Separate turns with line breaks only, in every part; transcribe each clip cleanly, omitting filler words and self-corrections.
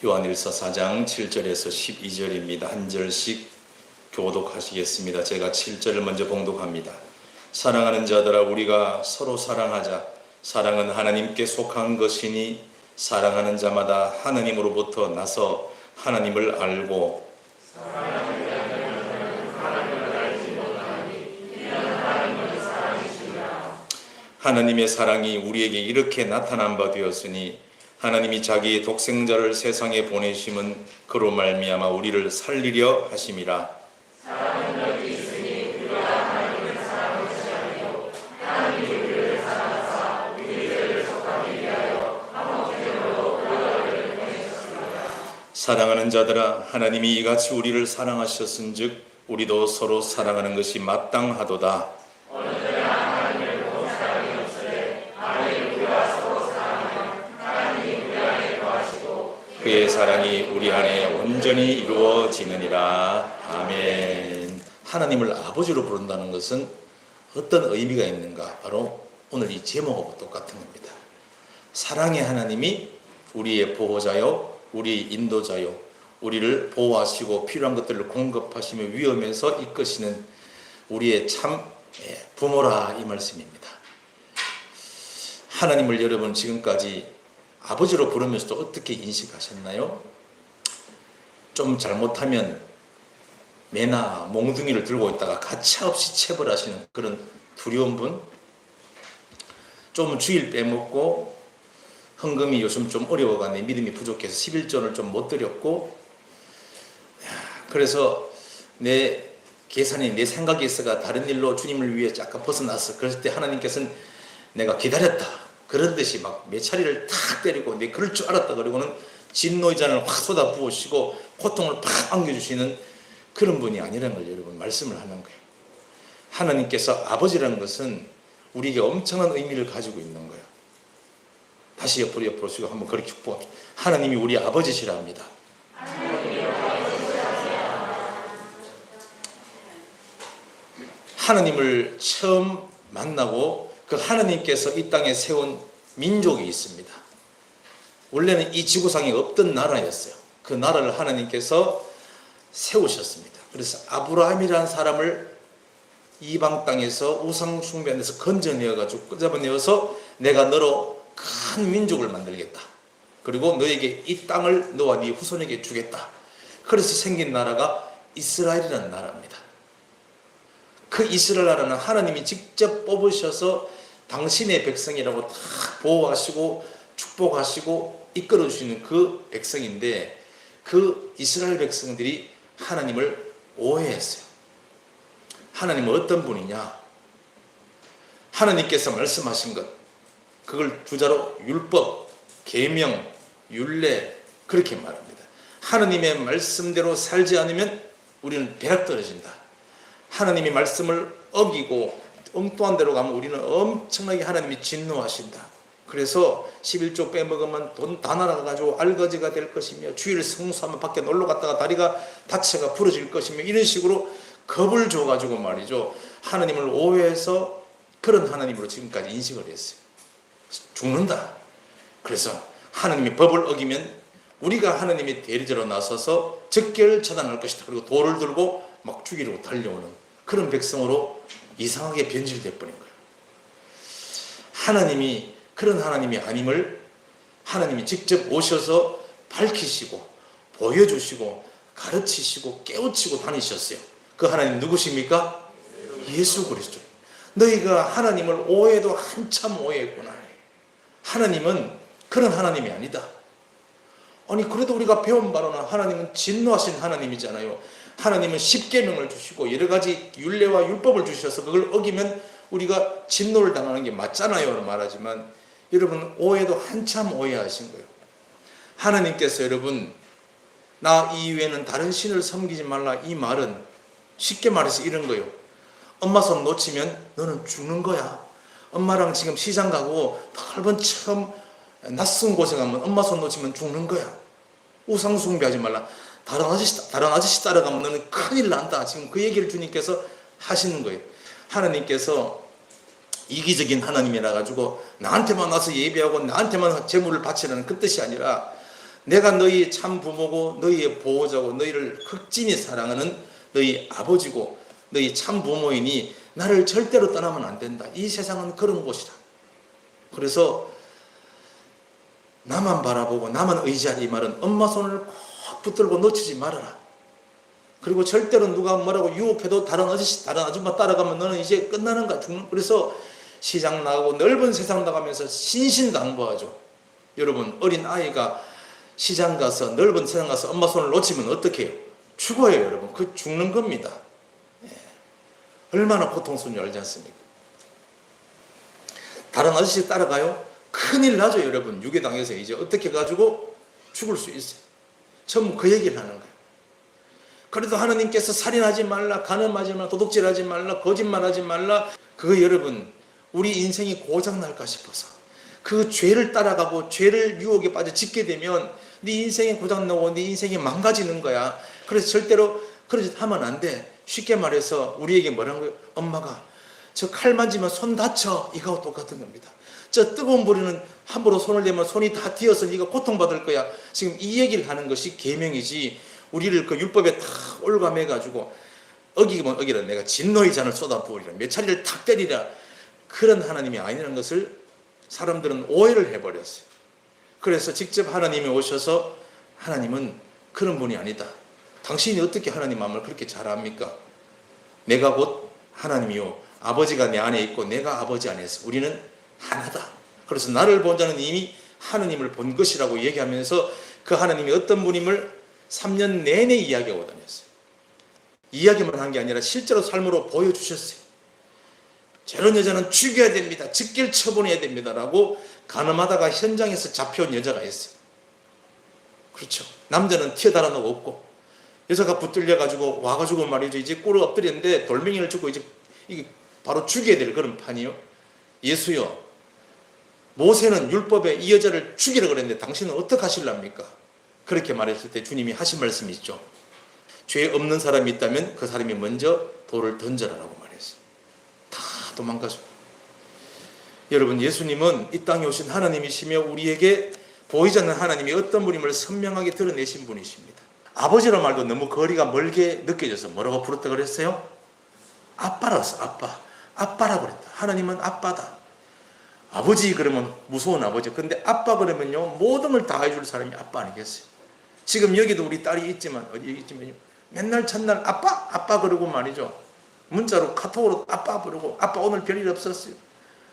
요한일서 4장 7절에서 12절입니다. 한 절씩 교독하시겠습니다. 제가 7절을 먼저 봉독합니다. 사랑하는 자들아, 우리가 서로 사랑하자. 사랑은 하나님께 속한 것이니 사랑하는 자마다 하나님으로부터 나서 하나님을 알고 하나님의 사랑이 우리에게 이렇게 나타난 바 되었으니 하나님이 자기의 독생자를 세상에 보내심은 그로 말미암아 우리를 살리려 하심이라. 사랑은 여기 있으니 우리가 하나님을 사랑하는 것이 아니요 하나님이 우리를 사랑하사 우리 죄를 속하기 위하여 한 형제로 우리가 그를 보내셨습니다. 사랑하는 자들아, 하나님이 이같이 우리를 사랑하셨은즉 우리도 서로 사랑하는 것이 마땅하도다. 그의 사랑이 우리 안에 온전히 이루어지느니라. 아멘. 하나님을 아버지로 부른다는 것은 어떤 의미가 있는가? 바로 오늘 이 제목하고 똑같은 겁니다. 사랑의 하나님이 우리의 보호자요, 우리의 인도자요, 우리를 보호하시고 필요한 것들을 공급하시며 위험에서 이끄시는 우리의 참 부모라, 이 말씀입니다. 하나님을 여러분 지금까지 아버지로 부르면서도 어떻게 인식하셨나요? 좀 잘못하면 매나 몽둥이를 들고 있다가 가차없이 체벌하시는 그런 두려운 분? 좀 주일 빼먹고 헌금이 요즘 좀 어려워가네, 믿음이 부족해서 11조를 좀 못 드렸고, 그래서 내 계산이 내 생각이 있어가 다른 일로 주님을 위해 잠깐 벗어났어. 그랬을 때 하나님께서는 내가 기다렸다, 그런 듯이 막 몇 차례를 탁 때리고 내 그럴 줄 알았다 그러고는 진노의 잔을 확 쏟아 부으시고 고통을 팍 안겨주시는 그런 분이 아니라는 걸 여러분 말씀을 하는 거예요. 하나님께서 아버지라는 것은 우리에게 엄청난 의미를 가지고 있는 거예요. 다시 옆으로 쓰고 한번 그렇게 축복합니다. 하나님이 우리 아버지시라 합니다. 하나님을 처음 만나고 그 하나님께서 이 땅에 세운 민족이 있습니다. 원래는 이 지구상에 없던 나라였어요. 그 나라를 하나님께서 세우셨습니다. 그래서 아브라함이라는 사람을 이방 땅에서 우상 숭배에서 건져내어가지고 끄집어내어서 내가 너로 큰 민족을 만들겠다. 그리고 너에게 이 땅을 너와 네 후손에게 주겠다. 그래서 생긴 나라가 이스라엘이라는 나라입니다. 그 이스라엘 나라는 하나님이 직접 뽑으셔서 당신의 백성이라고 다 보호하시고 축복하시고 이끌어주시는 그 백성인데, 그 이스라엘 백성들이 하나님을 오해했어요. 하나님은 어떤 분이냐? 하나님께서 말씀하신 것, 그걸 주자로 율법, 계명, 율례 그렇게 말합니다. 하나님의 말씀대로 살지 않으면 우리는 배락 떨어진다. 하나님의 말씀을 어기고 엉뚱한 데로 가면 우리는 엄청나게 하나님이 진노하신다. 그래서 11조 빼먹으면 돈 다 날아가가지고 알거지가 될 것이며 주일 성수하면 밖에 놀러 갔다가 다리가 다쳐가 부러질 것이며 이런 식으로 겁을 줘가지고 말이죠, 하나님을 오해해서 그런 하나님으로 지금까지 인식을 했어요. 죽는다. 그래서 하나님이 법을 어기면 우리가 하나님의 대리자로 나서서 즉결 처단할 것이다. 그리고 돌을 들고 막 죽이려고 달려오는 그런 백성으로 이상하게 변질돼 버린 거예요. 하나님이 그런 하나님이 아님을 하나님이 직접 오셔서 밝히시고 보여주시고 가르치시고 깨우치고 다니셨어요. 그 하나님 누구십니까? 예수 그리스도. 너희가 하나님을 오해도 한참 오해했구나. 하나님은 그런 하나님이 아니다. 아니 그래도 우리가 배운 바로는 하나님은 진노하신 하나님이잖아요. 하나님은 십계명을 주시고 여러 가지 율례와 율법을 주셔서 그걸 어기면 우리가 진노를 당하는 게 맞잖아요 말하지만, 여러분 오해도 한참 오해하신 거예요. 하나님께서 여러분 나 이외에는 다른 신을 섬기지 말라, 이 말은 쉽게 말해서 이런 거예요. 엄마 손 놓치면 너는 죽는 거야. 엄마랑 지금 시장 가고 넓은 처음 낯선 곳에 가면 엄마 손 놓치면 죽는 거야. 우상 숭배하지 말라. 다른 아저씨 따라가면 너는 큰일 난다. 지금 그 얘기를 주님께서 하시는 거예요. 하나님께서 이기적인 하나님이라 가지고 나한테만 와서 예배하고 나한테만 제물을 바치라는 그 뜻이 아니라, 내가 너희의 참 부모고 너희의 보호자고 너희를 극진히 사랑하는 너희 아버지고 너희 참 부모이니 나를 절대로 떠나면 안 된다. 이 세상은 그런 곳이다. 그래서 나만 바라보고 나만 의지하라 이 말은 엄마 손을 꼭 붙들고 놓치지 말아라. 그리고 절대로 누가 뭐라고 유혹해도 다른 아저씨, 다른 아줌마 따라가면 너는 이제 끝나는 거야. 그래서 시장 나가고 넓은 세상 나가면서 신신당부하죠. 여러분, 어린 아이가 시장 가서 넓은 세상 가서 엄마 손을 놓치면 어떻게 해요? 죽어요, 여러분. 그 죽는 겁니다. 얼마나 고통스러운지 알지 않습니까? 다른 아저씨 따라가요? 큰일 나죠, 여러분. 유괴당해서 이제 어떻게 가지고 죽을 수 있어요. 전부 그 얘기를 하는 거예요. 그래도 하나님께서 살인하지 말라, 간음하지 말라, 도둑질하지 말라, 거짓말하지 말라. 그거 여러분, 우리 인생이 고장날까 싶어서 그 죄를 따라가고 죄를 유혹에 빠져 짓게 되면 네 인생이 고장나고 네 인생이 망가지는 거야. 그래서 절대로 그러지 하면 안 돼. 쉽게 말해서 우리에게 뭐라는 거예요? 엄마가 저 칼 만지면 손 다쳐. 이거하고 똑같은 겁니다. 저 뜨거운 불에는 함부로 손을 대면 손이 다 튀어서 네가 고통받을 거야. 지금 이 얘기를 하는 것이 계명이지, 우리를 그 율법에 탁 올감해가지고 어기면 어기라, 내가 진노의 잔을 쏟아부으리라, 몇 차례를 탁 때리라, 그런 하나님이 아니라는 것을 사람들은 오해를 해버렸어요. 그래서 직접 하나님이 오셔서 하나님은 그런 분이 아니다. 당신이 어떻게 하나님 마음을 그렇게 잘 압니까? 내가 곧 하나님이요 아버지가 내 안에 있고 내가 아버지 안에 있어. 우리는 하나다. 그래서 나를 본 자는 이미 하나님을 본 것이라고 얘기하면서 그 하나님이 어떤 분임을 3년 내내 이야기하고 다녔어요. 이야기만 한 게 아니라 실제로 삶으로 보여주셨어요. 저런 여자는 죽여야 됩니다. 직결 처분해야 됩니다. 라고 간음하다가 현장에서 잡혀온 여자가 있어요. 그렇죠. 남자는 튀어달아 놓고 없고, 여자가 붙들려가지고 와가지고 말이죠. 이제 꿇어 엎드렸는데 돌멩이를 주고 이제 이게 바로 죽여야 될 그런 판이요. 예수요, 모세는 율법에 이 여자를 죽이라 그랬는데 당신은 어떻게 하실랍니까? 그렇게 말했을 때 주님이 하신 말씀이 있죠. 죄 없는 사람이 있다면 그 사람이 먼저 돌을 던져라라고 말했어요. 다 도망가죠. 여러분, 예수님은 이 땅에 오신 하나님이시며 우리에게 보이지 않는 하나님이 어떤 분임을 선명하게 드러내신 분이십니다. 아버지란 말도 너무 거리가 멀게 느껴져서 뭐라고 부르다 그랬어요? 아빠라서 아빠. 아빠라고 그랬다. 하나님은 아빠다. 아버지 그러면 무서운 아버지. 근데 아빠 그러면요, 모든 걸 다 해줄 사람이 아빠 아니겠어요? 지금 여기도 우리 딸이 있지만, 어디 있지만요, 맨날 첫날 아빠 아빠 그러고 말이죠. 문자로 카톡으로 아빠 부르고, 아빠 오늘 별일 없었어요.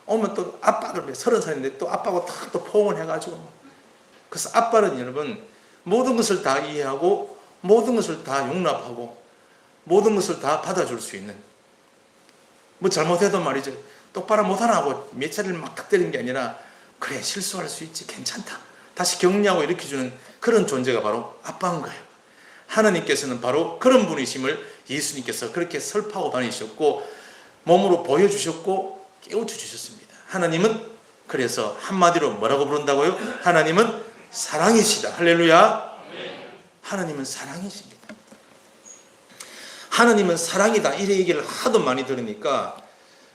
오면 또 아빠 그러면 30살인데 또 아빠하고 탁 또 포옹을 해가지고. 그래서 아빠는 여러분 모든 것을 다 이해하고 모든 것을 다 용납하고 모든 것을 다 받아줄 수 있는, 뭐 잘못해도 말이죠, 똑바로 못하나 하고 몇 차례를 막 탁 때리는 게 아니라 그래 실수할 수 있지 괜찮다 다시 격려하고 일으켜주는 그런 존재가 바로 아빠인 거예요. 하나님께서는 바로 그런 분이심을 예수님께서 그렇게 설파하고 다니셨고 몸으로 보여주셨고 깨우쳐 주셨습니다. 하나님은 그래서 한마디로 뭐라고 부른다고요? 하나님은 사랑이시다. 할렐루야. 하나님은 사랑이십니다. 하나님은 사랑이다 이런 얘기를 하도 많이 들으니까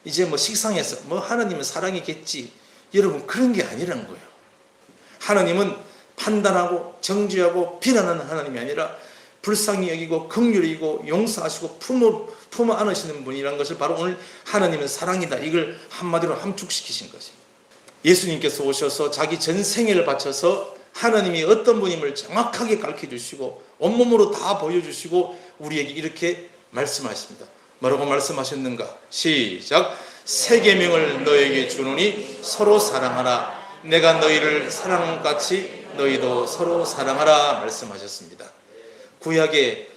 이제 뭐 식상해서 뭐 하나님은 사랑이겠지, 여러분 그런 게 아니라는 거예요. 하나님은 판단하고 정죄하고 비난하는 하나님이 아니라 불쌍히 여기고 긍휼히 여기고 용서하시고 품어 안으시는 분이라는 것을 바로 오늘 하나님은 사랑이다 이걸 한마디로 함축시키신 것입니다. 예수님께서 오셔서 자기 전 생애를 바쳐서 하나님이 어떤 분임을 정확하게 가르쳐 주시고 온몸으로 다 보여주시고 우리에게 이렇게 말씀하십니다. 뭐라고 말씀하셨는가? 시작. 새 계명을 너에게 주노니 서로 사랑하라. 내가 너희를 사랑한 것 같이 너희도 서로 사랑하라 말씀하셨습니다. 구약의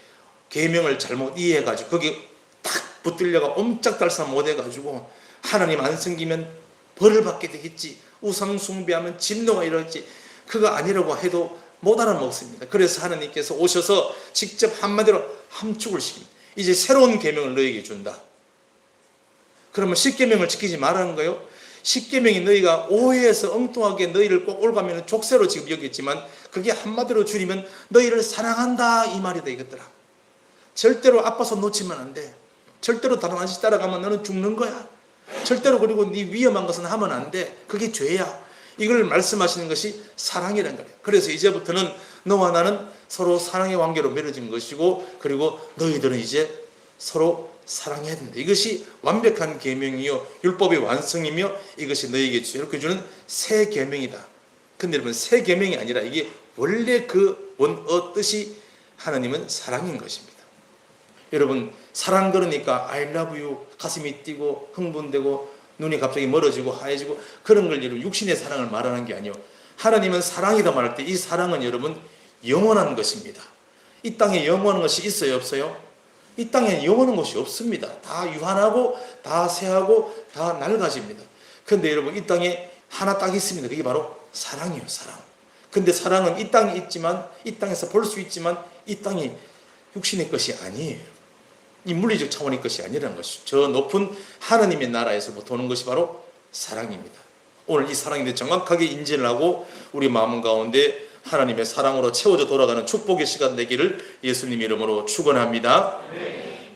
계명을 잘못 이해해가지고 거기 탁 붙들려가 옴짝달싹 못해가지고 하나님 안 섬기면 벌을 받게 되겠지, 우상 숭배하면 진노가 이러겠지, 그거 아니라고 해도 못 알아먹습니다. 그래서 하나님께서 오셔서 직접 한마디로 함축을 시킵니다. 이제 새로운 계명을 너에게 준다. 그러면 10계명을 지키지 말라는 거예요. 10계명이 너희가 오해해서 엉뚱하게 너희를 꼭 올가면 족쇄로 지금 여겼지만 그게 한마디로 줄이면 너희를 사랑한다 이 말이다 이것들아. 절대로 아빠 손 놓치면 안 돼. 절대로 다른 아저씨 따라가면 너는 죽는 거야. 절대로 그리고 네 위험한 것은 하면 안 돼. 그게 죄야. 이걸 말씀하시는 것이 사랑이라는 거예요. 그래서 이제부터는 너와 나는 서로 사랑의 관계로 맺어진 것이고, 그리고 너희들은 이제 서로 사랑해야 된다. 이것이 완벽한 계명이요 율법의 완성이며 이것이 너희에게 이렇게 주는 새 계명이다. 근데 여러분, 새 계명이 아니라 이게 원래 그 원어 뜻이 하나님은 사랑인 것입니다. 여러분, 사랑 그러니까 I love you 가슴이 뛰고 흥분되고 눈이 갑자기 멀어지고 하얘지고 그런 걸 여러분 육신의 사랑을 말하는 게 아니요, 하나님은 사랑이다 말할 때 이 사랑은 여러분 영원한 것입니다. 이 땅에 영원한 것이 있어요, 없어요? 이 땅에 영원한 것이 없습니다. 다 유한하고 다 쇠하고 다 낡아집니다. 그런데 여러분, 이 땅에 하나 딱 있습니다. 그게 바로 사랑이에요, 사랑. 근데 사랑은 이 땅에 있지만, 이 땅에서 볼 수 있지만 이 땅이 육신의 것이 아니에요. 이 물리적 차원의 것이 아니라는 것이죠. 저 높은 하나님의 나라에서 도는 것이 바로 사랑입니다. 오늘 이 사랑에 대해 정확하게 인지를 하고 우리 마음 가운데 하나님의 사랑으로 채워져 돌아가는 축복의 시간 되기를 예수님 이름으로 축원합니다.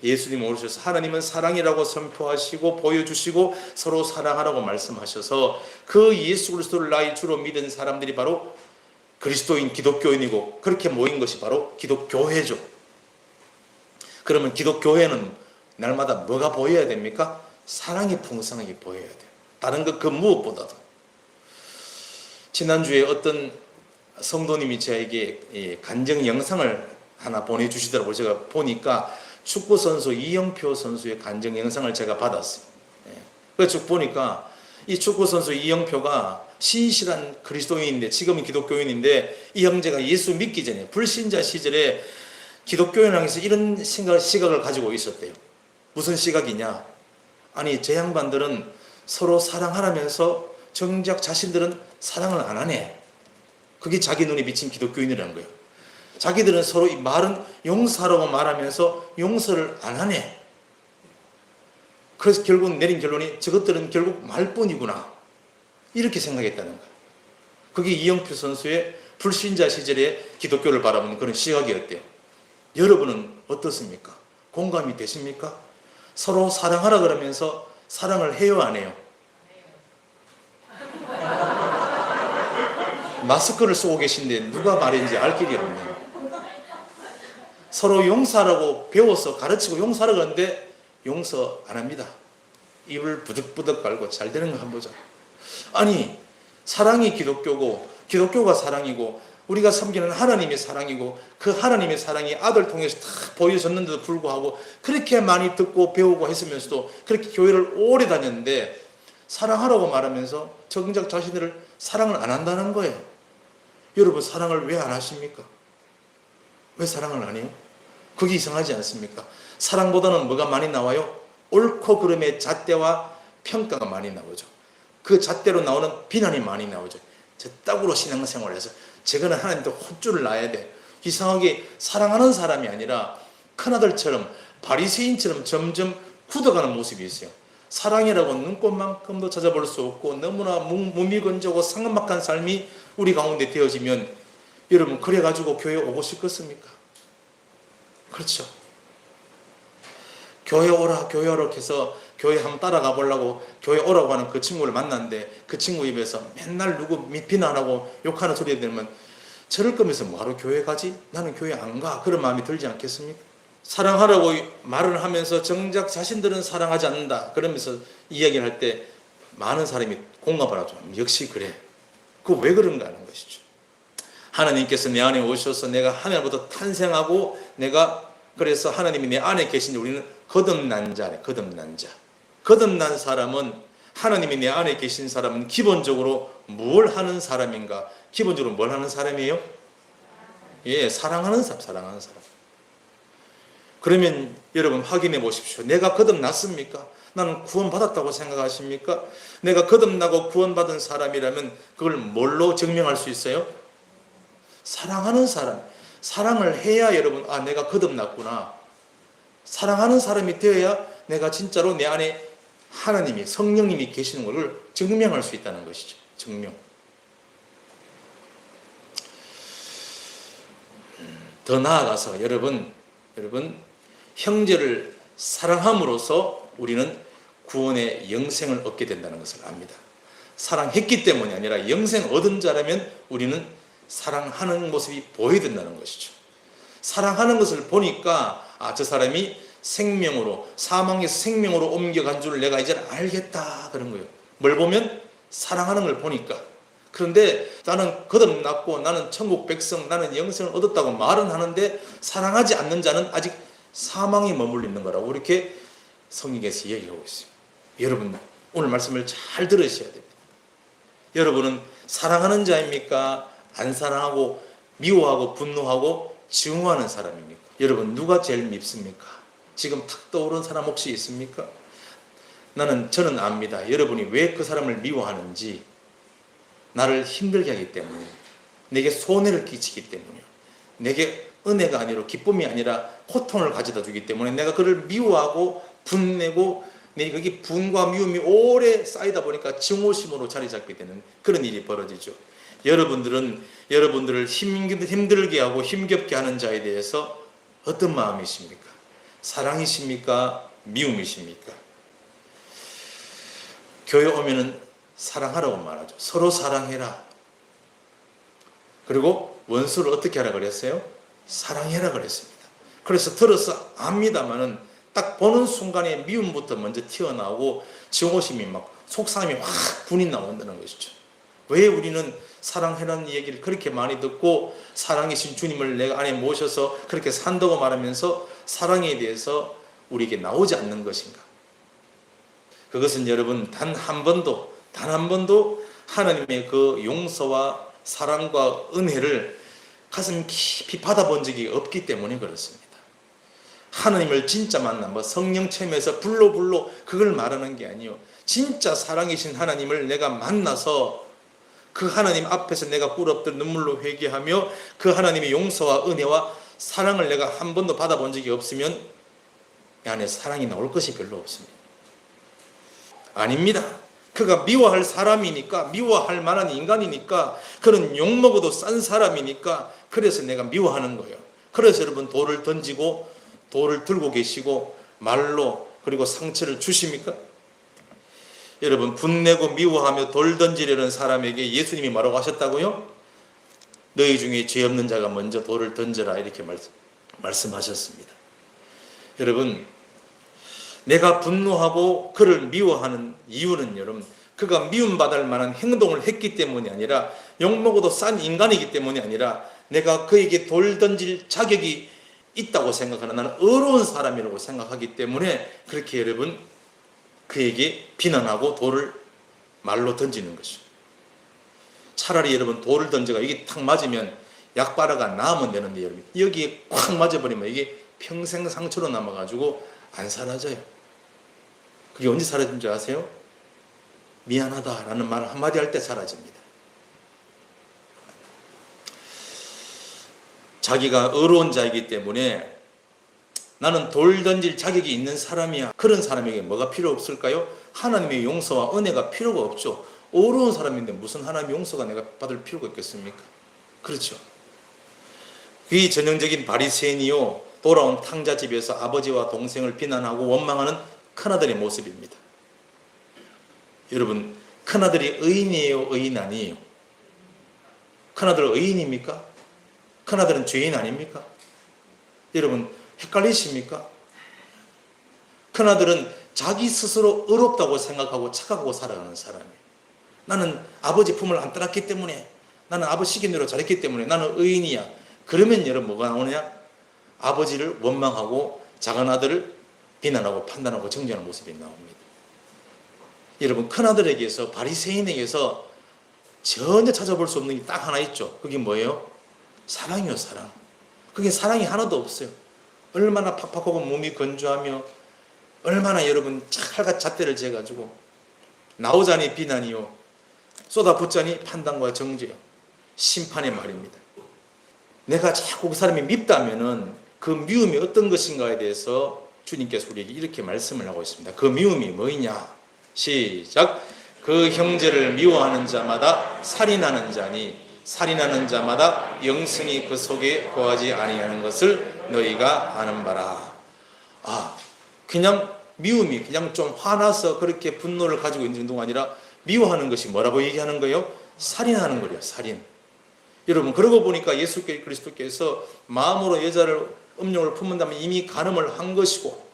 예수님 오셔서 하나님은 사랑이라고 선포하시고 보여주시고 서로 사랑하라고 말씀하셔서 그 예수 그리스도를 나의 주로 믿은 사람들이 바로 그리스도인 기독교인이고, 그렇게 모인 것이 바로 기독교회죠. 그러면 기독교회는 날마다 뭐가 보여야 됩니까? 사랑이 풍성하게 보여야 돼요. 다른 것 그 무엇보다도. 지난주에 어떤 성도님이 저에게 간증 영상을 하나 보내주시더라고요. 제가 보니까 축구선수 이영표 선수의 간증 영상을 제가 받았어요. 그래서 쭉 보니까 이 축구선수 이영표가 신실한 그리스도인인데, 지금은 기독교인인데, 이 형제가 예수 믿기 전에 불신자 시절에 기독교인 향해서 이런 시각을 가지고 있었대요. 무슨 시각이냐? 아니, 저 양반들은 서로 사랑하라면서 정작 자신들은 사랑을 안 하네. 그게 자기 눈에 비친 기독교인이라는 거예요. 자기들은 서로 이 말은 용서하라고 말하면서 용서를 안 하네. 그래서 결국 내린 결론이 저것들은 결국 말뿐이구나, 이렇게 생각했다는 거예요. 그게 이영표 선수의 불신자 시절에 기독교를 바라보는 그런 시각이었대요. 여러분은 어떻습니까? 공감이 되십니까? 서로 사랑하라 그러면서 사랑을 해요, 안 해요? 마스크를 쓰고 계신데 누가 말인지 알 길이 없네요. 서로 용서하라고 배워서 가르치고 용서하라고 하는데 용서 안 합니다. 입을 부득부득 갈고 잘 되는 거 한번 보자. 아니, 사랑이 기독교고 기독교가 사랑이고 우리가 섬기는 하나님의 사랑이고 그 하나님의 사랑이 아들 통해서 다 보여졌는데도 불구하고 그렇게 많이 듣고 배우고 했으면서도 그렇게 교회를 오래 다녔는데 사랑하라고 말하면서 정작 자신들을 사랑을 안 한다는 거예요. 여러분, 사랑을 왜 안 하십니까? 왜 사랑을 안 해요? 그게 이상하지 않습니까? 사랑보다는 뭐가 많이 나와요? 옳고 그름의 잣대와 평가가 많이 나오죠. 그 잣대로 나오는 비난이 많이 나오죠. 저 딱으로 신앙생활을 해서 저거는 하나님한테 혼쭐을 놔야 돼. 이상하게 사랑하는 사람이 아니라 큰아들처럼 바리새인처럼 점점 굳어가는 모습이 있어요. 사랑이라고 눈꽃만큼도 찾아볼 수 없고 너무나 무미건조하고 상막한 삶이 우리 가운데 되어지면 여러분, 그래가지고 교회 오고 싶겠습니까? 그렇죠. 교회 오라 교회 오라 해서 교회 한번 따라가 보려고 교회 오라고 하는 그 친구를 만났는데 그 친구 입에서 맨날 누구 비난하고 욕하는 소리 들으면 저럴 거면서 뭐하러 교회 가지? 나는 교회 안 가. 그런 마음이 들지 않겠습니까? 사랑하라고 말을 하면서 정작 자신들은 사랑하지 않는다 그러면서 이야기를 할 때 많은 사람이 공감을 하죠. 역시 그래. 그거 왜 그런가 하는 것이죠. 하나님께서 내 안에 오셔서 내가 하나님부터 탄생하고 내가 그래서 하나님이 내 안에 계신지 우리는 거듭난 자래. 거듭난 자. 거듭난 사람은 하나님이 내 안에 계신 사람은 기본적으로 뭘 하는 사람인가? 기본적으로 뭘 하는 사람이에요? 예, 사랑하는 사람, 사랑하는 사람. 그러면 여러분 확인해 보십시오. 내가 거듭났습니까? 나는 구원받았다고 생각하십니까? 내가 거듭나고 구원받은 사람이라면 그걸 뭘로 증명할 수 있어요? 사랑하는 사람. 사랑을 해야 여러분, 아, 내가 거듭났구나. 사랑하는 사람이 되어야 내가 진짜로 내 안에 하나님이, 성령님이 계시는 것을 증명할 수 있다는 것이죠. 증명. 더 나아가서 여러분, 형제를 사랑함으로써 우리는 구원의 영생을 얻게 된다는 것을 압니다. 사랑했기 때문이 아니라 영생 얻은 자라면 우리는 사랑하는 모습이 보여야 된다는 것이죠. 사랑하는 것을 보니까 저 사람이 생명으로, 사망에서 생명으로 옮겨간 줄 내가 이제 알겠다 그런 거예요. 뭘 보면? 사랑하는 걸 보니까. 그런데 나는 거듭났고 나는 천국 백성, 나는 영생을 얻었다고 말은 하는데 사랑하지 않는 자는 아직 사망에 머물러 있는 거라고 이렇게 성경에서 얘기하고 있어요. 여러분 오늘 말씀을 잘 들으셔야 됩니다. 여러분은 사랑하는 자입니까? 안 사랑하고 미워하고 분노하고 증오하는 사람입니까? 여러분 누가 제일 밉습니까? 지금 탁 떠오른 사람 혹시 있습니까? 저는 압니다. 여러분이 왜 그 사람을 미워하는지. 나를 힘들게 하기 때문에, 내게 손해를 끼치기 때문에, 내게 은혜가 아니라 기쁨이 아니라 고통을 가져다 주기 때문에 내가 그를 미워하고 분내고 거기 분과 미움이 오래 쌓이다 보니까 증오심으로 자리 잡게 되는 그런 일이 벌어지죠. 여러분들을 힘들게 하고 힘겹게 하는 자에 대해서 어떤 마음이십니까? 사랑이십니까? 미움이십니까? 교회 오면은 사랑하라고 말하죠. 서로 사랑해라. 그리고 원수를 어떻게 하라 그랬어요? 사랑해라 그랬습니다. 그래서 들어서 압니다만은 딱 보는 순간에 미움부터 먼저 튀어나오고 증오심이 막 속상함이 확 분이 나온다는 것이죠. 왜 우리는 사랑해라는 얘기를 그렇게 많이 듣고 사랑이신 주님을 내가 안에 모셔서 그렇게 산다고 말하면서 사랑에 대해서 우리에게 나오지 않는 것인가? 그것은 여러분 단 한 번도 하나님의 그 용서와 사랑과 은혜를 가슴 깊이 받아본 적이 없기 때문에 그렇습니다. 하나님을 진짜 만나 성령 체험에서 불로 그걸 말하는 게 아니요. 진짜 사랑이신 하나님을 내가 만나서 그 하나님 앞에서 내가 꿇었던 눈물로 회개하며 그 하나님의 용서와 은혜와 사랑을 내가 한 번도 받아본 적이 없으면 이 안에 사랑이 나올 것이 별로 없습니다. 아닙니다. 그가 미워할 사람이니까, 미워할 만한 인간이니까, 그런 욕먹어도 싼 사람이니까 그래서 내가 미워하는 거예요. 그래서 여러분 돌을 던지고 돌을 들고 계시고 말로 그리고 상처를 주십니까? 여러분 분내고 미워하며 돌 던지려는 사람에게 예수님이 뭐라고 하셨다고요? 너희 중에 죄 없는 자가 먼저 돌을 던져라 이렇게 말씀하셨습니다. 여러분 내가 분노하고 그를 미워하는 이유는 여러분 그가 미움받을 만한 행동을 했기 때문이 아니라 욕먹어도 싼 인간이기 때문이 아니라 내가 그에게 돌 던질 자격이 있다고 생각하는 나는 어려운 사람이라고 생각하기 때문에 그렇게 여러분 그에게 비난하고 돌을 말로 던지는 것이죠. 차라리 여러분 돌을 던져가 이게 탁 맞으면 약바라가 나으면 되는데 여러분 여기에 콱 맞아버리면 이게 평생 상처로 남아가지고 안 사라져요. 그게 언제 사라진 줄 아세요? 미안하다라는 말 한마디 할 때 사라집니다. 자기가 어려운 자이기 때문에 나는 돌 던질 자격이 있는 사람이야. 그런 사람에게 뭐가 필요 없을까요? 하나님의 용서와 은혜가 필요가 없죠. 어려운 사람인데 무슨 하나님의 용서가 내가 받을 필요가 있겠습니까? 그렇죠. 이 전형적인 바리새인이요 돌아온 탕자집에서 아버지와 동생을 비난하고 원망하는 큰아들의 모습입니다. 여러분 큰아들이 의인이에요? 의인 아니에요? 큰아들 의인입니까? 큰아들은 죄인 아닙니까? 여러분 헷갈리십니까? 큰아들은 자기 스스로 의롭다고 생각하고 착각하고 살아가는 사람이에요. 나는 아버지 품을 안 따랐기 때문에 나는 아버지 시킨 대로 잘했기 때문에 나는 의인이야. 그러면 여러분 뭐가 나오느냐? 아버지를 원망하고 작은 아들을 비난하고 판단하고 정죄하는 모습이 나옵니다. 여러분 큰아들에게서 바리새인에게서 전혀 찾아볼 수 없는 게 딱 하나 있죠. 그게 뭐예요? 사랑이요 사랑. 그게 사랑이 하나도 없어요. 얼마나 팍팍하고 몸이 건조하며 얼마나 여러분 찰같 잣대를 재가지고 나오자니 비난이요 쏟아붓자니 판단과 정죄요 심판의 말입니다. 내가 자꾸 그 사람이 밉다면은 그 미움이 어떤 것인가에 대해서 주님께서 우리에게 이렇게 말씀을 하고 있습니다. 그 미움이 뭐이냐? 시작. 그 형제를 미워하는 자마다 살인하는 자니 살인하는 자마다 영생이 그 속에 거하지 아니하는 것을 너희가 아는 바라. 그냥 미움이 그냥 좀 화나서 그렇게 분노를 가지고 있는 정도가 아니라 미워하는 것이 뭐라고 얘기하는 거예요? 살인하는 거예요. 살인. 여러분, 그러고 보니까 예수 그리스도께서 마음으로 여자를 음욕을 품은다면 이미 간음을 한 것이고,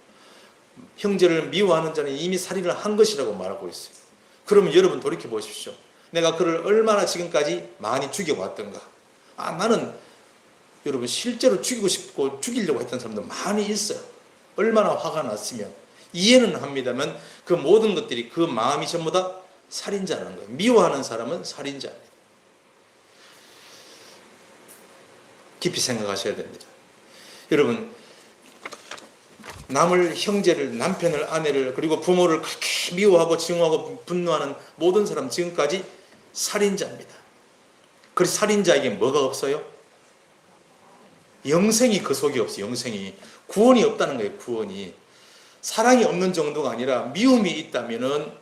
형제를 미워하는 자는 이미 살인을 한 것이라고 말하고 있어요. 그러면 여러분 돌이켜 보십시오. 내가 그를 얼마나 지금까지 많이 죽여왔던가. 나는 여러분 실제로 죽이고 싶고 죽이려고 했던 사람도 많이 있어요. 얼마나 화가 났으면. 이해는 합니다만 그 모든 것들이 그 마음이 전부 다 살인자라는 거예요. 미워하는 사람은 살인자입니다. 깊이 생각하셔야 됩니다. 여러분, 남을, 형제를, 남편을, 아내를, 그리고 부모를 그렇게 미워하고 증오하고 분노하는 모든 사람, 지금까지 살인자입니다. 그래서 살인자에게 뭐가 없어요? 영생이 그 속에 없어요. 영생이. 구원이 없다는 거예요. 구원이. 사랑이 없는 정도가 아니라 미움이 있다면은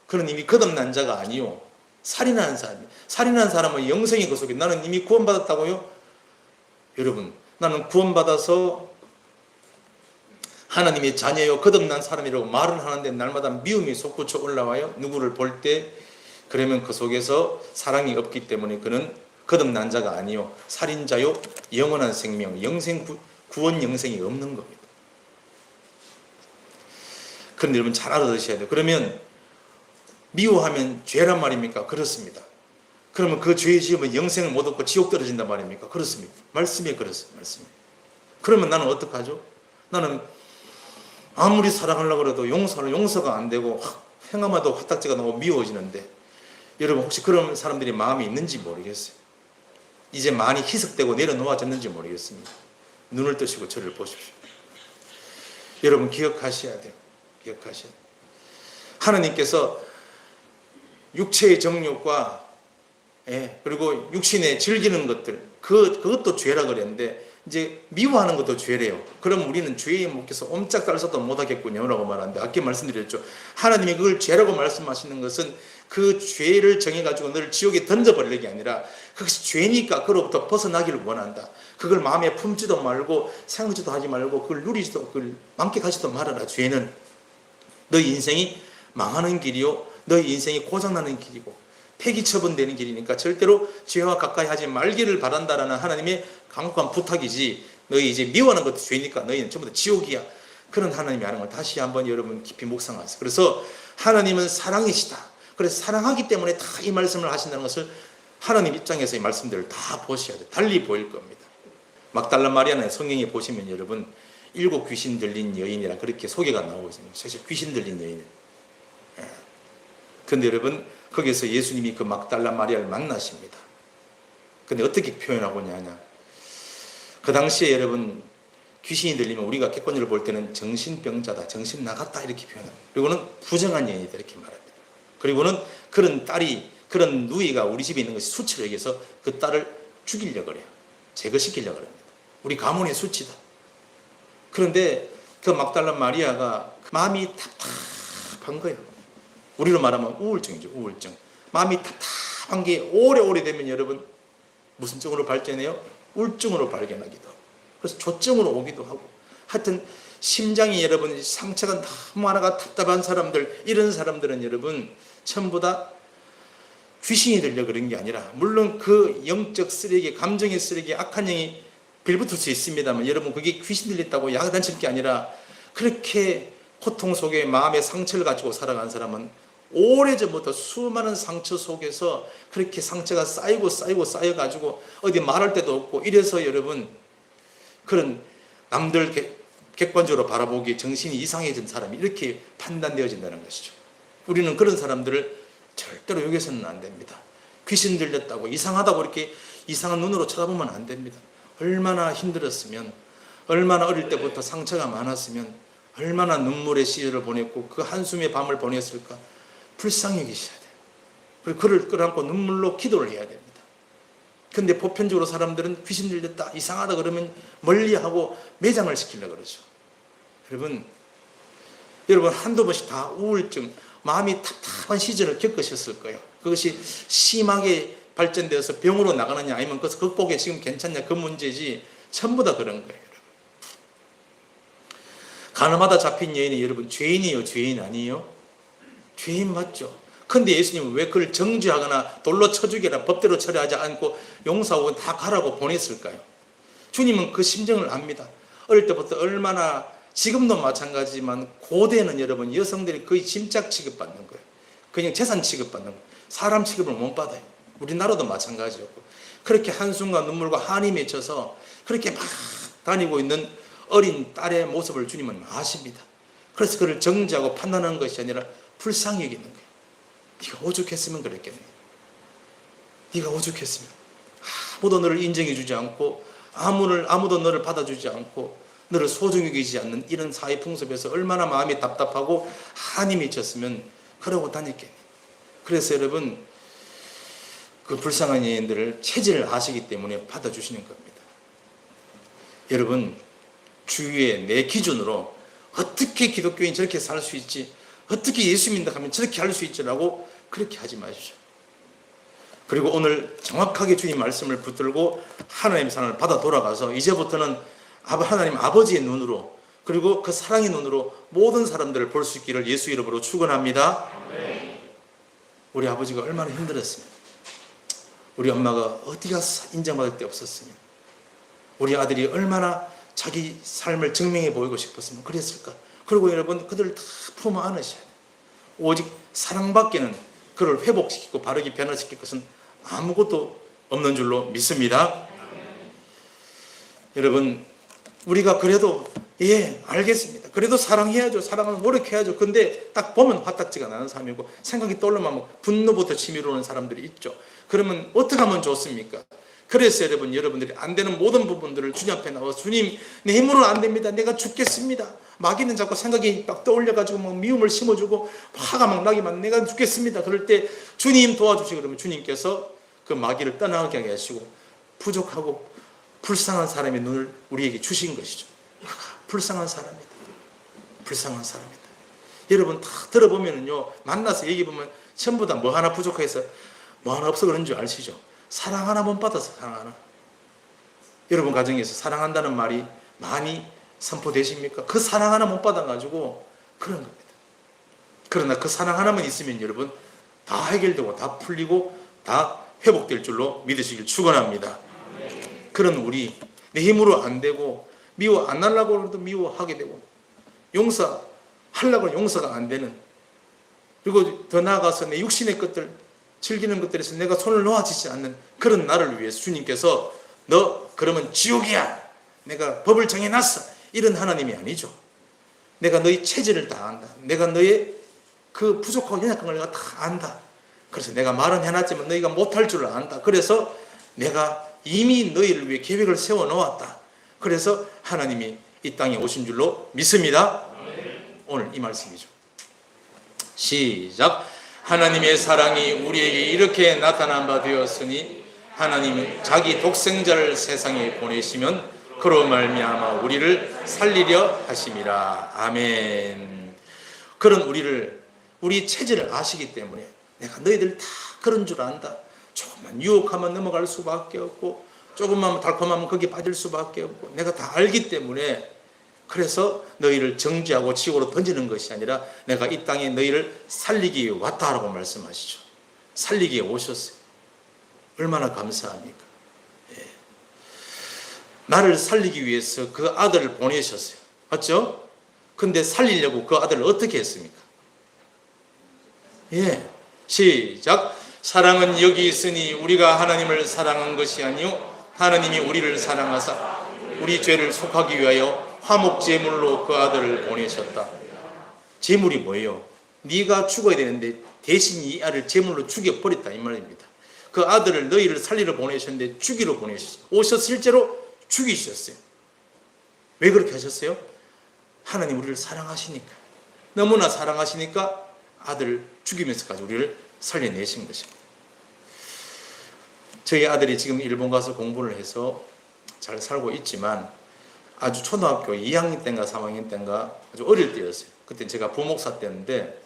그는 이미 거듭난 자가 아니요. 살인하는 사람이에요. 살인하는 사람은 영생이 그 속에. 나는 이미 구원받았다고요? 여러분, 나는 구원받아서 하나님의 자녀요, 거듭난 사람이라고 말은 하는데 날마다 미움이 솟구쳐 올라와요. 누구를 볼 때. 그러면 그 속에서 사랑이 없기 때문에 그는 거듭난 자가 아니요, 살인자요, 영원한 생명, 영생, 구원 영생이 없는 겁니다. 그런데 여러분 잘 알아두셔야 돼요. 그러면 미워하면 죄란 말입니까? 그렇습니다. 그러면 그 죄 지으면 영생을 못 얻고 지옥 떨어진단 말입니까? 그렇습니다. 말씀이 그렇습니다. 말씀이. 그러면 나는 어떡하죠? 나는 아무리 사랑하려고 해도 용서가 안 되고 행함마도 화딱지가 나고 미워지는데, 여러분 혹시 그런 사람들이 마음이 있는지 모르겠어요. 이제 많이 희석되고 내려놓아졌는지 모르겠습니다. 눈을 뜨시고 저를 보십시오. 여러분 기억하셔야 돼요. 기억하셔야 돼요. 하나님께서 육체의 정욕과 그리고 육신의 즐기는 것들, 그것도 죄라 그랬는데 이제 미워하는 것도 죄래요. 그럼 우리는 죄에 묶여서 옴짝달싹도 못하겠군요 라고 말하는데, 아까 말씀드렸죠. 하나님이 그걸 죄라고 말씀하시는 것은 그 죄를 정해가지고 너를 지옥에 던져버리는 게 아니라 그것이 죄니까 그로부터 벗어나기를 원한다. 그걸 마음에 품지도 말고 생각지도 하지 말고 그걸 누리지도, 그걸 만끽하지도 말아라. 죄는 너희 인생이 망하는 길이요, 너희 인생이 고장나는 길이고 폐기 처분되는 길이니까 절대로 죄와 가까이 하지 말기를 바란다라는 하나님의 강력한 부탁이지, 너희 이제 미워하는 것도 죄니까 너희는 전부 다 지옥이야, 그런 하나님이 하는 걸 다시 한번 여러분 깊이 묵상하세요. 그래서 하나님은 사랑이시다. 그래서 사랑하기 때문에 다 이 말씀을 하신다는 것을 하나님 입장에서 이 말씀들을 다 보셔야 돼요. 달리 보일 겁니다. 막달라 마리아는 성경에 보시면 여러분 7 귀신 들린 여인이라 그렇게 소개가 나오고 있습니다. 사실 귀신 들린 여인. 그런데 여러분 거기서 예수님이 그 막달라 마리아를 만나십니다. 근데 어떻게 표현하고 있냐? 그 당시에 여러분 귀신이 들리면 우리가 객관적으로 볼 때는 정신병자다, 정신 나갔다 이렇게 표현합니다. 그리고는 부정한 여인이다 이렇게 말합니다. 그리고는 그런 딸이, 그런 누이가 우리 집에 있는 것이 수치로 여기서 그 딸을 죽이려고 그래요. 제거시키려고 합니다. 우리 가문의 수치다. 그런데 그 막달라 마리아가 마음이 답답한 거예요. 우리로 말하면 우울증이죠. 우울증. 마음이 답답한 게 오래오래 되면 여러분 무슨 증으로 발전해요? 우울증으로 발견하기도 하고, 그래서 조증으로 오기도 하고, 하여튼 심장이 여러분 상처가 너무 하나가 답답한 사람들, 이런 사람들은 여러분 전부 다 귀신이 들려 그런 게 아니라, 물론 그 영적 쓰레기, 감정의 쓰레기, 악한 영이 빌붙을 수 있습니다만 여러분 그게 귀신 들렸다고 야단칠 게 아니라, 그렇게 고통 속에 마음의 상처를 가지고 살아간 사람은 오래전부터 수많은 상처 속에서 그렇게 상처가 쌓여가지고 어디 말할 데도 없고, 이래서 여러분 그런 남들 객관적으로 바라보기에 정신이 이상해진 사람이 이렇게 판단되어진다는 것이죠. 우리는 그런 사람들을 절대로 여기서는 안 됩니다. 귀신 들렸다고 이상하다고 이렇게 이상한 눈으로 쳐다보면 안 됩니다. 얼마나 힘들었으면, 얼마나 어릴 때부터 상처가 많았으면, 얼마나 눈물의 시절을 보냈고 그 한숨의 밤을 보냈을까. 불쌍히 계셔야 돼요. 그리고 그를 끌어안고 눈물로 기도를 해야 됩니다. 근데 보편적으로 사람들은 귀신 들렸다, 이상하다 그러면 멀리하고 매장을 시키려고 그러죠. 여러분 한두 번씩 다 우울증, 마음이 답답한 시절을 겪으셨을 거예요. 그것이 심하게 발전되어서 병으로 나가느냐 아니면 그것을 극복해 지금 괜찮냐 그 문제지, 전부 다 그런 거예요. 가늠하다 잡힌 여인이 여러분 죄인이에요, 죄인 아니에요? 죄인 맞죠? 근데 예수님은 왜 그걸 정죄하거나 돌로 쳐 죽이라 법대로 처리하지 않고 용서하고 다 가라고 보냈을까요? 주님은 그 심정을 압니다. 어릴 때부터 얼마나, 지금도 마찬가지지만 고대는 여러분 여성들이 거의 짐짝 취급받는 거예요. 그냥 재산 취급받는 거예요. 사람 취급을 못 받아요. 우리나라도 마찬가지였고, 그렇게 한숨과 눈물과 한이 맺혀서 그렇게 막 다니고 있는 어린 딸의 모습을 주님은 아십니다. 그래서 그를 정죄하고 판단하는 것이 아니라 불쌍히 여기는 거예요. 네가 오죽했으면 그랬겠네. 네가 오죽했으면. 아무도 너를 인정해 주지 않고 아무도 너를 받아주지 않고 너를 소중히 여기지 않는 이런 사회 풍습에서 얼마나 마음이 답답하고 한이 맺혔으면 그러고 다녔겠네. 그래서 여러분, 그 불쌍한 여인들을 체질을 아시기 때문에 받아주시는 겁니다. 여러분, 주위에 내 기준으로 어떻게 기독교인 저렇게 살 수 있지, 어떻게 예수 믿는다 하면 저렇게 할 수 있지라고 그렇게 하지 마십시오. 그리고 오늘 정확하게 주님 말씀을 붙들고 하나님의 사랑을 받아 돌아가서 이제부터는 하나님 아버지의 눈으로, 그리고 그 사랑의 눈으로 모든 사람들을 볼 수 있기를 예수 이름으로 축원합니다. 우리 아버지가 얼마나 힘들었으면, 우리 엄마가 어디 가서 인정받을 데 없었으면, 우리 아들이 얼마나 자기 삶을 증명해 보이고 싶었으면 그랬을까. 그리고 여러분, 그들을 다 품어 안으셔야 돼요. 오직 사랑밖에는 그를 회복시키고 바르게 변화시킬 것은 아무것도 없는 줄로 믿습니다. 여러분, 우리가 그래도 알겠습니다. 그래도 사랑해야죠. 사랑을 노력해야죠. 근데 딱 보면 화딱지가 나는 사람이고 생각이 떠올르면 분노부터 치밀어 오는 사람들이 있죠. 그러면 어떻게 하면 좋습니까? 그래서 여러분들이 안 되는 모든 부분들을 주님 앞에 나와서, 주님, 내 힘으로는 안 됩니다. 내가 죽겠습니다. 마귀는 자꾸 생각이 막 떠올려가지고 막 미움을 심어주고 화가 막 나기만, 내가 죽겠습니다. 그럴 때 주님 도와주시고, 그러면 주님께서 그 마귀를 떠나게 하게 하시고 부족하고 불쌍한 사람의 눈을 우리에게 주신 것이죠. 불쌍한 사람이다. 불쌍한 사람이다. 여러분 다 들어보면요, 만나서 얘기해보면 전부 다 뭐 하나 부족해서 뭐 하나 없어 그런 줄 아시죠? 사랑 하나 못 받아서 사랑 하나. 여러분 가정에서 사랑한다는 말이 많이 선포되십니까? 그 사랑 하나 못 받아가지고 그런 겁니다. 그러나 그 사랑 하나만 있으면 여러분 다 해결되고 다 풀리고 다 회복될 줄로 믿으시길 축원합니다. 그런 우리, 내 힘으로 안 되고 미워 안 하려고 해도 미워하게 되고 용서하려고 해도 용서가 안 되는, 그리고 더 나아가서 내 육신의 것들, 즐기는 것들에서 내가 손을 놓아지지 않는 그런 나를 위해서 주님께서 너 그러면 지옥이야, 내가 법을 정해놨어, 이런 하나님이 아니죠. 내가 너희 체질을 다 안다. 내가 너의 그 부족하고 연약한 걸 내가 다 안다. 그래서 내가 말은 해놨지만 너희가 못할 줄 안다. 그래서 내가 이미 너희를 위해 계획을 세워놓았다. 그래서 하나님이 이 땅에 오신 줄로 믿습니다. 오늘 이 말씀이죠. 시작. 하나님의 사랑이 우리에게 이렇게 나타난 바 되었으니 하나님은 자기 독생자를 세상에 보내시면 그로 말미암아 우리를 살리려 하심이라. 아멘. 그런 우리 체질을 아시기 때문에 내가 너희들 다 그런 줄 안다. 조금만 유혹하면 넘어갈 수밖에 없고 조금만 달콤하면 거기에 빠질 수밖에 없고 내가 다 알기 때문에, 그래서 너희를 정죄하고 지옥으로 던지는 것이 아니라 내가 이 땅에 너희를 살리기 위해 왔다라고 말씀하시죠. 살리기 위해 오셨어요. 얼마나 감사합니까? 예. 나를 살리기 위해서 그 아들을 보내셨어요. 맞죠? 근데 살리려고 그 아들을 어떻게 했습니까? 시작. 사랑은 여기 있으니 우리가 하나님을 사랑한 것이 아니요 하나님이 우리를 사랑하사 우리 죄를 속하기 위하여 화목제물로 그 아들을 보내셨다. 제물이 뭐예요? 네가 죽어야 되는데 대신 이 아들을 제물로 죽여버렸다, 이 말입니다. 그 아들을 너희를 살리러 보내셨는데 죽이러 보내셨어요. 오셔서 실제로 죽이셨어요. 왜 그렇게 하셨어요? 하나님 우리를 사랑하시니까, 너무나 사랑하시니까 아들을 죽이면서까지 우리를 살려내신 것입니다. 저희 아들이 지금 일본 가서 공부를 해서 잘 살고 있지만 아주 초등학교 2학년 때인가 3학년 때인가 아주 어릴 때였어요. 그때 제가 부목사 때였는데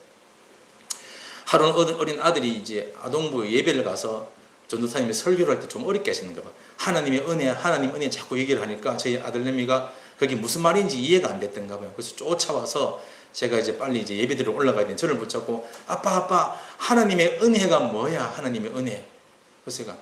하루 어린 아들이 이제 아동부 예배를 가서 전도사님이 설교를 할 때 좀 어렵게 하시는가 봐. 하나님의 은혜 자꾸 얘기를 하니까 저희 아들내미가 그게 무슨 말인지 이해가 안 됐던가 봐요. 그래서 쫓아와서 제가 이제 빨리 이제 예배드리러 올라가야 되는 저를 붙잡고 아빠 하나님의 은혜가 뭐야? 하나님의 은혜. 그래서 제가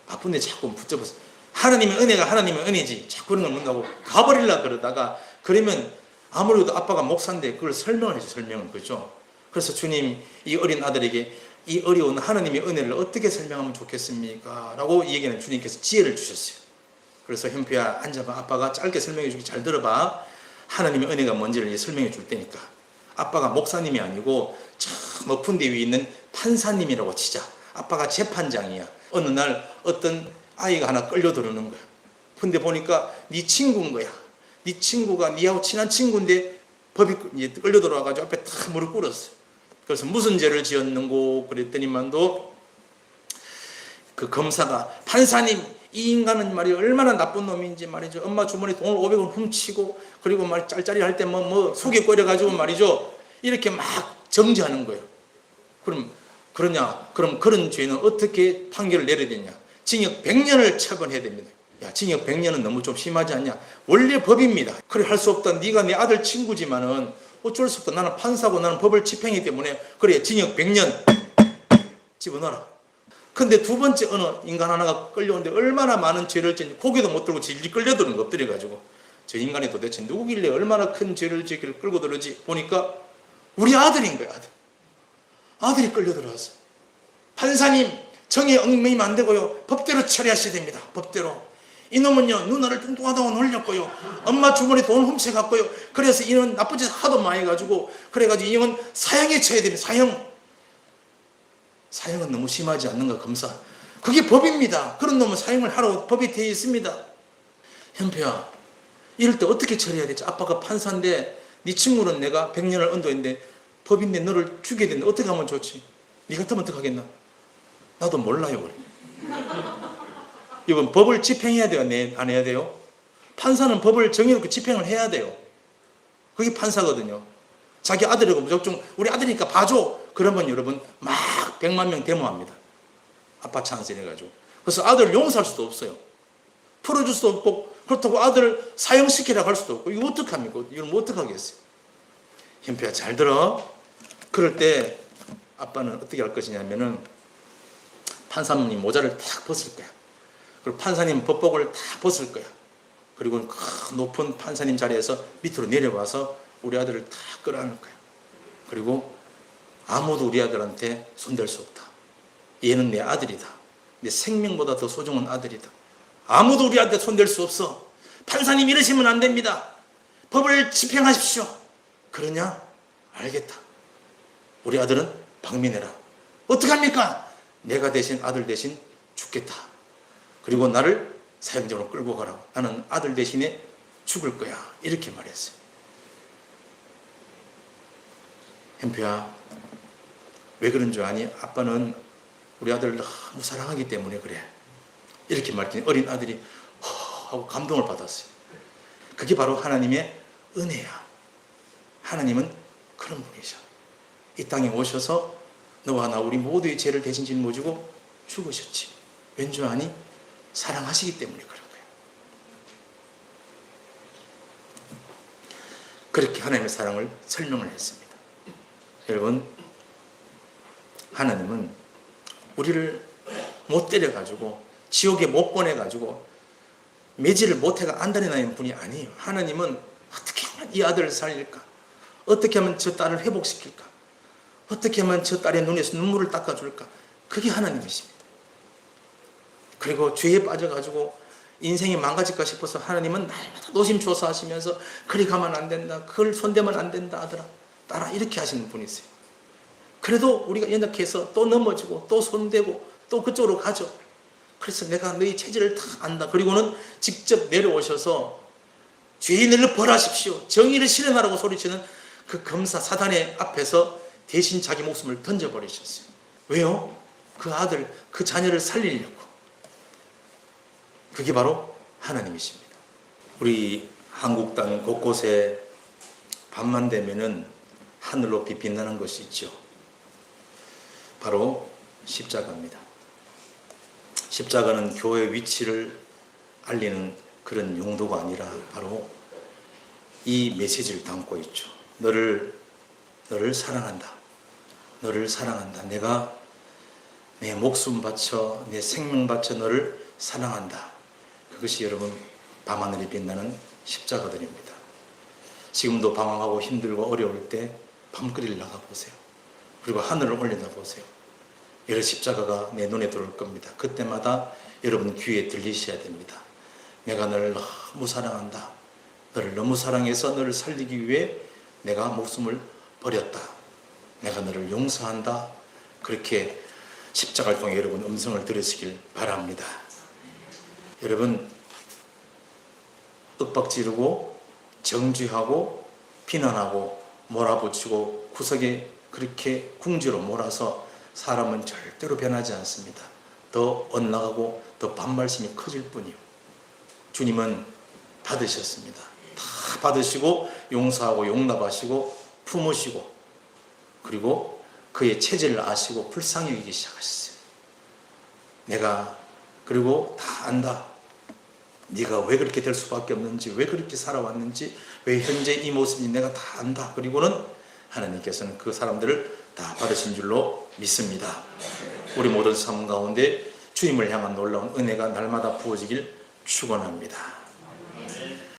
바쁜데 자꾸 붙잡았어요. 하나님의 은혜가 하나님의 은혜지. 자꾸 그런 걸 묻는다고 가버리려 그러다가 그러면 아무래도 아빠가 목사인데 그걸 설명을 해줘. 설명을. 그렇죠? 그래서 주님 이 어린 아들에게 이 어려운 하나님의 은혜를 어떻게 설명하면 좋겠습니까? 라고 얘기하는 주님께서 지혜를 주셨어요. 그래서 현표야 앉아봐. 아빠가 짧게 설명해 주기 잘 들어봐. 하나님의 은혜가 뭔지를 설명해 줄 테니까. 아빠가 목사님이 아니고 저 높은 데 위에 있는 판사님이라고 치자. 아빠가 재판장이야. 어느 날 어떤 아이가 하나 끌려 들어오는 거야. 근데 보니까 네 친구인 거야. 네 친구가 네하고 친한 친구인데 법이 끌려 들어와가지고 앞에 탁 무릎 꿇었어. 그래서 무슨 죄를 지었는고 그랬더니만도 그 검사가 판사님 이 인간은 말이야 얼마나 나쁜 놈인지 말이죠. 엄마 주머니 돈을 500원 훔치고 그리고 말 짤짤이 할 때 뭐 속에 끓여가지고 말이죠. 이렇게 막 정죄하는 거예요. 그럼 그런 죄는 어떻게 판결을 내려야 되냐? 징역 100년을 처벌해야 됩니다. 야, 징역 100년은 너무 좀 심하지 않냐? 원래 법입니다. 그래 할 수 없다. 네가 내 아들 친구지만은 어쩔 수 없다. 나는 판사고 나는 법을 집행하기 때문에 그래 징역 100년 집어넣어라. 근데 두 번째 어느 인간 하나가 끌려오는데 얼마나 많은 죄를 지니 고개도 못 들고 질질 끌려드는 거 엎드려가지고 저 인간이 도대체 누구길래 얼마나 큰 죄를 지기를 끌고 들어오지 보니까 우리 아들인 거야. 아들이 끌려 들어왔어. 판사님 정에 얽매이면 안 되고요. 법대로 처리하셔야 됩니다. 법대로. 이놈은요 누나를 뚱뚱하다고 놀렸고요. 엄마 주머니 돈 훔쳐갔고요. 그래서 이놈은 나쁜 짓 하도 많이 해가지고 그래가지고 이 형은 사형에 쳐야 됩니다. 사형은 너무 심하지 않는가 검사. 그게 법입니다. 그런 놈은 사형을 하라고 법이 되어 있습니다. 현표야 이럴 때 어떻게 처리해야 되지? 아빠가 판사인데 네 친구는 내가 100년을 언도했는데 법인데 너를 죽여야 되는데 어떻게 하면 좋지? 네 같으면 어떻게 하겠나? 나도 몰라요. 그래. 이건 법을 집행해야 돼요? 안 해야 돼요? 판사는 법을 정해놓고 집행을 해야 돼요. 그게 판사거든요. 자기 아들이고 무조건 우리 아들이니까 봐줘. 그러면 여러분 막 100만 명 데모합니다. 아빠 찬성해가지고. 그래서 아들을 용서할 수도 없어요. 풀어줄 수도 없고 그렇다고 아들을 사형시키라고 할 수도 없고 이거 어떡합니까? 이건 뭐 어떡하겠어요? 현표야 잘 들어. 그럴 때 아빠는 어떻게 할 것이냐면은 판사님 모자를 탁 벗을 거야. 그리고 판사님 법복을 다 벗을 거야. 그리고 큰 높은 판사님 자리에서 밑으로 내려와서 우리 아들을 다 끌어안을 거야. 그리고 아무도 우리 아들한테 손댈 수 없다. 얘는 내 아들이다. 내 생명보다 더 소중한 아들이다. 아무도 우리한테 손댈 수 없어. 판사님 이러시면 안 됩니다. 법을 집행하십시오. 그러냐? 알겠다. 우리 아들은 방민해라. 어떡합니까? 내가 대신 아들 대신 죽겠다. 그리고 나를 사형장으로 끌고 가라. 나는 아들 대신에 죽을 거야. 이렇게 말했어요. 현표야 왜 그런 줄 아니? 아빠는 우리 아들을 너무 사랑하기 때문에 그래. 이렇게 말했더니 어린 아들이 하고 감동을 받았어요. 그게 바로 하나님의 은혜야. 하나님은 그런 분이셔. 이 땅에 오셔서 너와 나 우리 모두의 죄를 대신 짊어지고 죽으셨지. 왠 줄 아니? 사랑하시기 때문에 그런 거예요. 그렇게 하나님의 사랑을 설명을 했습니다. 여러분 하나님은 우리를 못 때려가지고 지옥에 못 보내가지고 매질을 못해가 안달이 분이 아니에요. 하나님은 어떻게 하면 이 아들을 살릴까? 어떻게 하면 저 딸을 회복시킬까? 어떻게 하면 저 딸의 눈에서 눈물을 닦아줄까? 그게 하나님이십니다. 그리고 죄에 빠져가지고 인생이 망가질까 싶어서 하나님은 날마다 노심초사하시면서 그리 가면 안 된다. 그걸 손대면 안 된다 아들아. 딸아 이렇게 하시는 분이세요. 그래도 우리가 연약해서 또 넘어지고 또 손대고 또 그쪽으로 가죠. 그래서 내가 너희 체질을 다 안다. 그리고는 직접 내려오셔서 죄인을 벌하십시오. 정의를 실현하라고 소리치는 그 검사 사단의 앞에서 대신 자기 목숨을 던져버리셨어요. 왜요? 그 아들, 그 자녀를 살리려고. 그게 바로 하나님이십니다. 우리 한국 땅 곳곳에 밤만 되면은 하늘로 빛나는 것이 있죠. 바로 십자가입니다. 십자가는 교회의 위치를 알리는 그런 용도가 아니라 바로 이 메시지를 담고 있죠. 너를 사랑한다. 너를 사랑한다. 내가 내 목숨 바쳐 내 생명 바쳐 너를 사랑한다. 그것이 여러분 밤하늘이 빛나는 십자가들입니다. 지금도 방황하고 힘들고 어려울 때 밤거리를 나가보세요. 그리고 하늘을 올려다보세요. 여러 십자가가 내 눈에 들어올 겁니다. 그때마다 여러분 귀에 들리셔야 됩니다. 내가 너를 너무 사랑한다. 너를 너무 사랑해서 너를 살리기 위해 내가 목숨을 버렸다. 내가 너를 용서한다. 그렇게 십자가를 통해 여러분 음성을 들으시길 바랍니다. 여러분 윽박지르고 정죄하고 비난하고 몰아붙이고 구석에 그렇게 궁지로 몰아서 사람은 절대로 변하지 않습니다. 더 엇나가고 더 반발심이 커질 뿐이요. 주님은 받으셨습니다. 다 받으시고 용서하고 용납하시고 품으시고 그리고 그의 체질을 아시고 불쌍히 여기기 시작하셨어요. 내가 그리고 다 안다. 네가 왜 그렇게 될 수밖에 없는지, 왜 그렇게 살아왔는지, 왜 현재 이 모습인지 내가 다 안다. 그리고는 하나님께서는 그 사람들을 다 받으신 줄로 믿습니다. 우리 모든 삶 가운데 주님을 향한 놀라운 은혜가 날마다 부어지길 축원합니다.